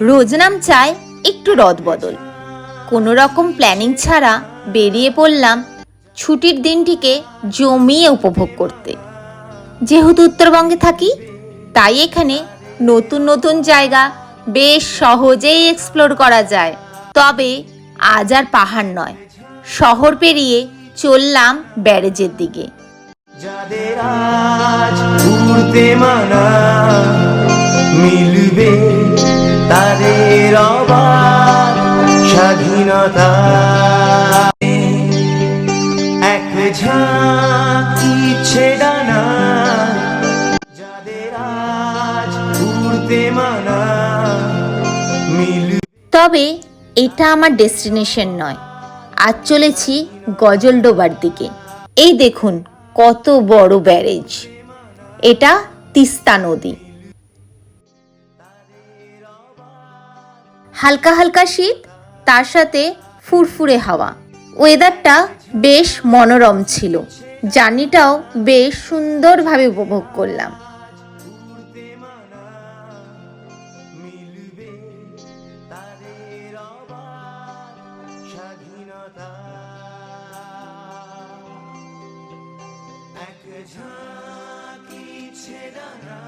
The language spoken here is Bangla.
রোজ নাম চায় একটু রদবদল। কোনো রকম প্ল্যানিং ছাড়া বেরিয়ে পড়লাম ছুটির দিনটিকে জমিয়ে উপভোগ করতে। যেহেতু উত্তরবঙ্গে থাকি, তাই এখানে নতুন নতুন জায়গা বেশ সহজেই এক্সপ্লোর করা যায়। তবে আজ আর পাহাড় নয়, শহর পেরিয়ে চললাম ব্যারেজের দিকে। যাদের আজ উড়তে মানা মিলবে তাদের অবাক স্বাধীনতা। এক ঝাঁকি ছেড়ানা যাদের আজ উড়তে মানা মিলবে। তবে এটা আমার ডেস্টিনেশন নয়, আজ চলেছি গজলডোবার দিকে। এই দেখুন কত বড় ব্যারেজ, এটা তিস্তা নদী। হালকা হালকা শীত, তার সাথে ফুরফুরে হাওয়া, ওয়েদারটা বেশ মনোরম ছিল। জার্নিটাও বেশ সুন্দরভাবে উপভোগ করলাম। ঝাঁকি ছেড়ানা